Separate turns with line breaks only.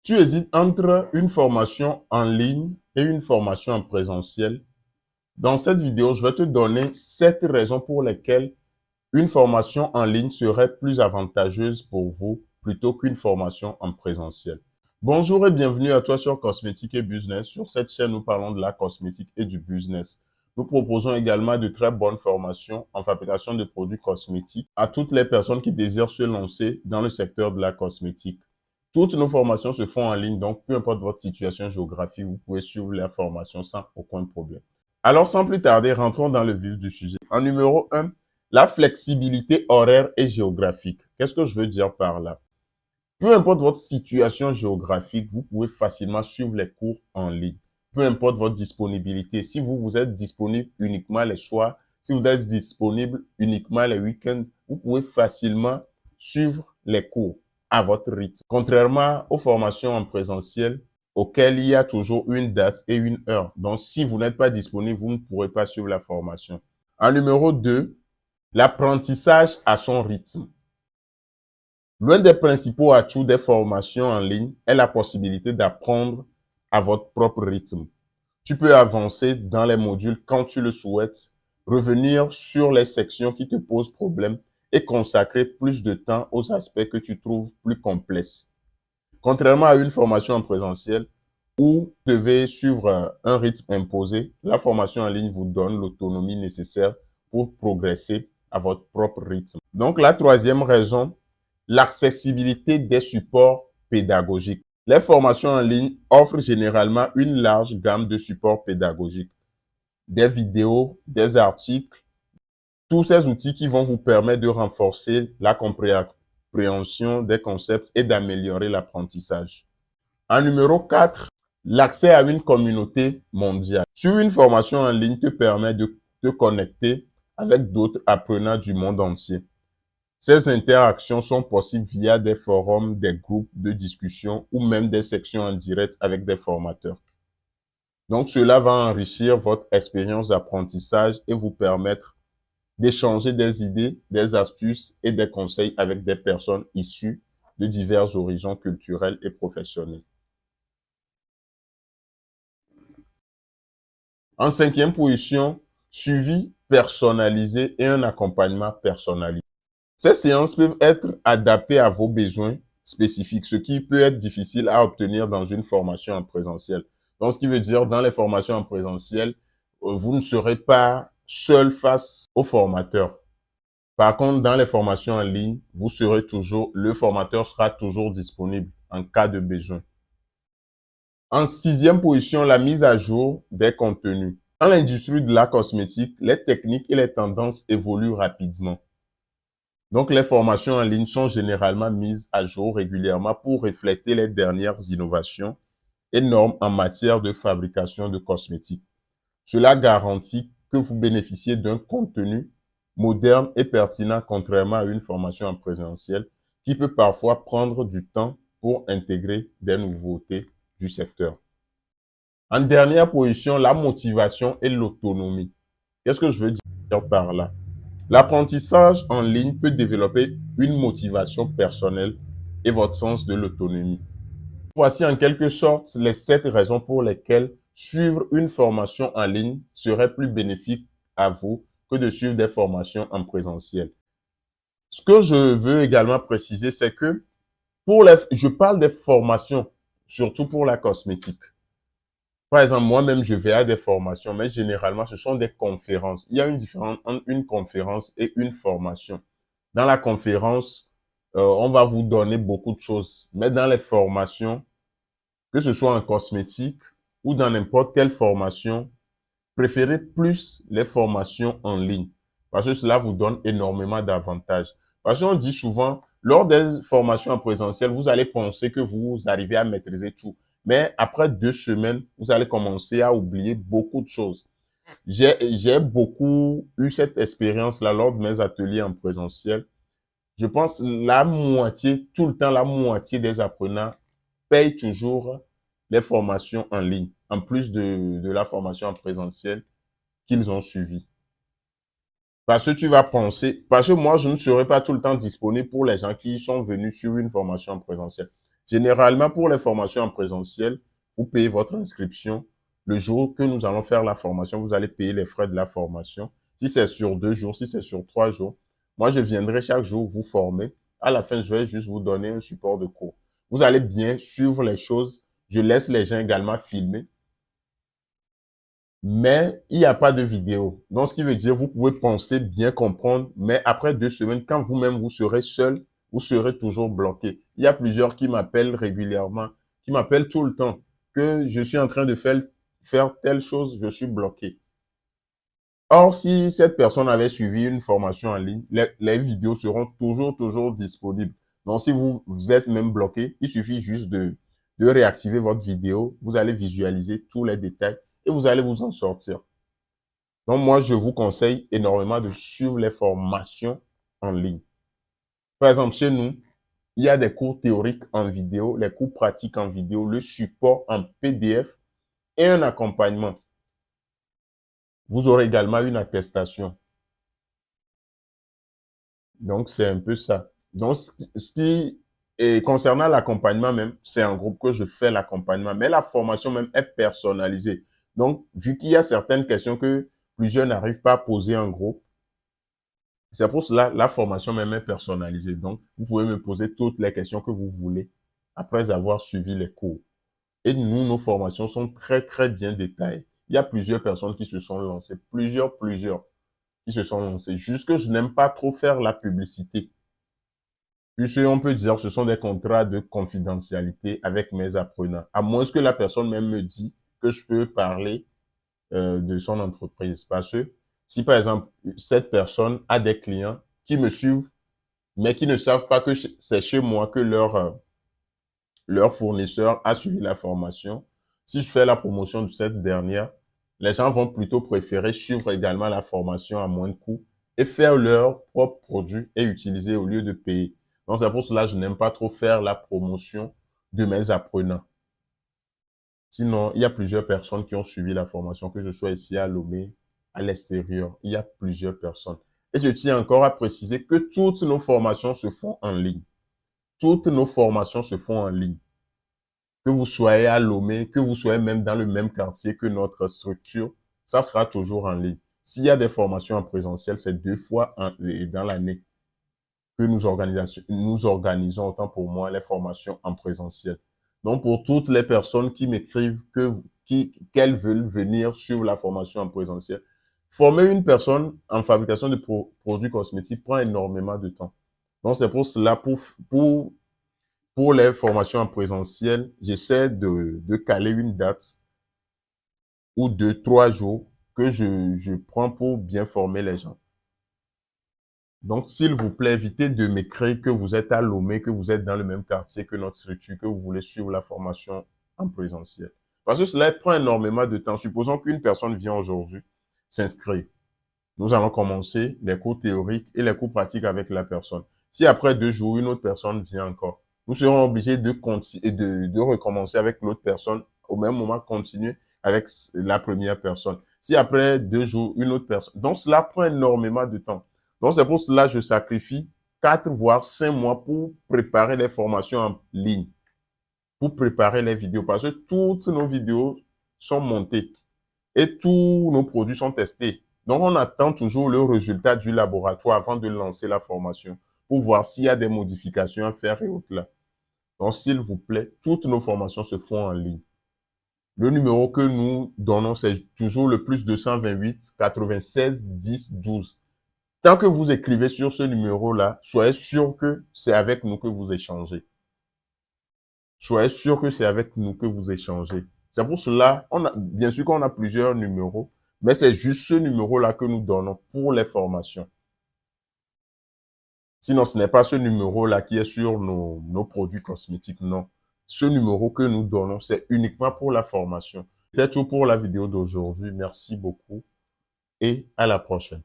Tu hésites entre une formation en ligne et une formation en présentiel. Dans cette vidéo, je vais te donner 7 raisons pour lesquelles une formation en ligne serait plus avantageuse pour vous plutôt qu'une formation en présentiel. Bonjour et bienvenue à toi sur Cosmétique et Business. Sur cette chaîne, nous parlons de la cosmétique et du business. Nous proposons également de très bonnes formations en fabrication de produits cosmétiques à toutes les personnes qui désirent se lancer dans le secteur de la cosmétique. Toutes nos formations se font en ligne, donc peu importe votre situation géographique, vous pouvez suivre les formations sans aucun problème. Alors, sans plus tarder, rentrons dans le vif du sujet. En numéro 1, la flexibilité horaire et géographique. Qu'est-ce que je veux dire par là? Peu importe votre situation géographique, vous pouvez facilement suivre les cours en ligne. Peu importe votre disponibilité. Si vous êtes disponible uniquement les soirs, si vous êtes disponible uniquement les week-ends, vous pouvez facilement suivre les cours à votre rythme. Contrairement aux formations en présentiel, auxquelles il y a toujours une date et une heure. Donc, si vous n'êtes pas disponible, vous ne pourrez pas suivre la formation. En numéro 2, l'apprentissage à son rythme. L'un des principaux atouts des formations en ligne est la possibilité d'apprendre à votre propre rythme. Tu peux avancer dans les modules quand tu le souhaites, revenir sur les sections qui te posent problème et consacrer plus de temps aux aspects que tu trouves plus complexes. Contrairement à une formation en présentiel où vous devez suivre un rythme imposé, la formation en ligne vous donne l'autonomie nécessaire pour progresser à votre propre rythme. Donc, la troisième raison, l'accessibilité des supports pédagogiques. Les formations en ligne offrent généralement une large gamme de supports pédagogiques, des vidéos, des articles, tous ces outils qui vont vous permettre de renforcer la compréhension des concepts et d'améliorer l'apprentissage. En numéro 4, l'accès à une communauté mondiale. Sur une formation en ligne te permet de te connecter avec d'autres apprenants du monde entier. Ces interactions sont possibles via des forums, des groupes de discussion ou même des sections en direct avec des formateurs. Donc, cela va enrichir votre expérience d'apprentissage et vous permettre d'échanger des idées, des astuces et des conseils avec des personnes issues de divers horizons culturels et professionnels. En cinquième position, suivi personnalisé et un accompagnement personnalisé. Ces séances peuvent être adaptées à vos besoins spécifiques, ce qui peut être difficile à obtenir dans une formation en présentiel. Donc, ce qui veut dire, dans les formations en présentiel, vous ne serez pas seul face au formateur. Par contre, dans les formations en ligne, le formateur sera toujours disponible en cas de besoin. En sixième position, la mise à jour des contenus. Dans l'industrie de la cosmétique, les techniques et les tendances évoluent rapidement. Donc, les formations en ligne sont généralement mises à jour régulièrement pour refléter les dernières innovations et normes en matière de fabrication de cosmétiques. Cela garantit que vous bénéficiez d'un contenu moderne et pertinent, contrairement à une formation en présentiel qui peut parfois prendre du temps pour intégrer des nouveautés du secteur. En dernière position, la motivation et l'autonomie. Qu'est-ce que je veux dire par là? L'apprentissage en ligne peut développer une motivation personnelle et votre sens de l'autonomie. Voici en quelque sorte les 7 raisons pour lesquelles suivre une formation en ligne serait plus bénéfique à vous que de suivre des formations en présentiel. Ce que je veux également préciser, c'est que je parle des formations, surtout pour la cosmétique. Par exemple, moi-même, je vais à des formations, mais généralement, ce sont des conférences. Il y a une différence entre une conférence et une formation. Dans la conférence, on va vous donner beaucoup de choses. Mais dans les formations, que ce soit en cosmétique ou dans n'importe quelle formation, préférez plus les formations en ligne. Parce que cela vous donne énormément d'avantages. Parce qu'on dit souvent, lors des formations en présentiel, vous allez penser que vous arrivez à maîtriser tout. Mais après 2 semaines, vous allez commencer à oublier beaucoup de choses. J'ai beaucoup eu cette expérience-là lors de mes ateliers en présentiel. Je pense la moitié, tout le temps, la moitié des apprenants payent toujours les formations en ligne, en plus de la formation en présentiel qu'ils ont suivie. Parce que tu vas penser, parce que moi, je ne serai pas tout le temps disponible pour les gens qui sont venus sur une formation en présentiel. Généralement, pour les formations en présentiel, vous payez votre inscription. Le jour que nous allons faire la formation, vous allez payer les frais de la formation. Si c'est sur 2 jours, si c'est sur 3 jours, moi, je viendrai chaque jour vous former. À la fin, je vais juste vous donner un support de cours. Vous allez bien suivre les choses. Je laisse les gens également filmer. Mais il n'y a pas de vidéo. Donc, ce qui veut dire, vous pouvez penser, bien comprendre, mais après 2 semaines, quand vous-même vous serez seul, vous serez toujours bloqué. Il y a plusieurs qui m'appellent régulièrement, qui m'appellent tout le temps, que je suis en train de faire telle chose, je suis bloqué. Or, si cette personne avait suivi une formation en ligne, les vidéos seront toujours disponibles. Donc, si vous êtes même bloqué, il suffit juste de réactiver votre vidéo. Vous allez visualiser tous les détails et vous allez vous en sortir. Donc, moi, je vous conseille énormément de suivre les formations en ligne. Par exemple, chez nous, il y a des cours théoriques en vidéo, les cours pratiques en vidéo, le support en PDF et un accompagnement. Vous aurez également une attestation. Donc, c'est un peu ça. Donc, et concernant l'accompagnement même, c'est en groupe que je fais l'accompagnement, mais la formation même est personnalisée. Donc, vu qu'il y a certaines questions que plusieurs n'arrivent pas à poser en groupe, c'est pour cela la formation même est personnalisée. Donc, vous pouvez me poser toutes les questions que vous voulez après avoir suivi les cours. Et nous, nos formations sont très bien détaillées. Il y a plusieurs personnes qui se sont lancées, plusieurs qui se sont lancées. Juste que je n'aime pas trop faire la publicité. Puisque on peut dire que ce sont des contrats de confidentialité avec mes apprenants. À moins que la personne même me dit que je peux parler de son entreprise. Parce que si par exemple, cette personne a des clients qui me suivent, mais qui ne savent pas que c'est chez moi que leur fournisseur a suivi la formation, si je fais la promotion de cette dernière, les gens vont plutôt préférer suivre également la formation à moins de coût et faire leur propre produit et utiliser au lieu de payer. Donc, c'est pour cela que je n'aime pas trop faire la promotion de mes apprenants. Sinon, il y a plusieurs personnes qui ont suivi la formation, que je sois ici à Lomé, à l'extérieur. Il y a plusieurs personnes. Et je tiens encore à préciser que toutes nos formations se font en ligne. Toutes nos formations se font en ligne. Que vous soyez à Lomé, que vous soyez même dans le même quartier que notre structure, ça sera toujours en ligne. S'il y a des formations en présentiel, c'est 2 fois dans l'année que nous organisons, autant pour moi, les formations en présentiel. Donc, pour toutes les personnes qui m'écrivent qu'elles veulent venir sur la formation en présentiel, former une personne en fabrication de produits cosmétiques prend énormément de temps. Donc, c'est pour cela, pour les formations en présentiel, j'essaie de caler une date ou 2, 3 jours que je prends pour bien former les gens. Donc, s'il vous plaît, évitez de m'écrire que vous êtes à Lomé, que vous êtes dans le même quartier que notre structure, que vous voulez suivre la formation en présentiel. Parce que cela prend énormément de temps. Supposons qu'une personne vient aujourd'hui s'inscrire. Nous allons commencer les cours théoriques et les cours pratiques avec la personne. Si après 2 jours, une autre personne vient encore, nous serons obligés de recommencer avec l'autre personne, au même moment continuer avec la première personne. Si après 2 jours, une autre personne. Donc, cela prend énormément de temps. Donc, c'est pour cela que je sacrifie 4 voire 5 mois pour préparer les formations en ligne, pour préparer les vidéos, parce que toutes nos vidéos sont montées et tous nos produits sont testés. Donc, on attend toujours le résultat du laboratoire avant de lancer la formation pour voir s'il y a des modifications à faire et autres là. Donc, s'il vous plaît, toutes nos formations se font en ligne. Le numéro que nous donnons, c'est toujours le +228 96 10 12. Tant que vous écrivez sur ce numéro-là, soyez sûr que c'est avec nous que vous échangez. Soyez sûr que c'est avec nous que vous échangez. C'est pour cela, bien sûr qu'on a plusieurs numéros, mais c'est juste ce numéro-là que nous donnons pour les formations. Sinon, ce n'est pas ce numéro-là qui est sur nos produits cosmétiques, non. Ce numéro que nous donnons, c'est uniquement pour la formation. C'est tout pour la vidéo d'aujourd'hui. Merci beaucoup et à la prochaine.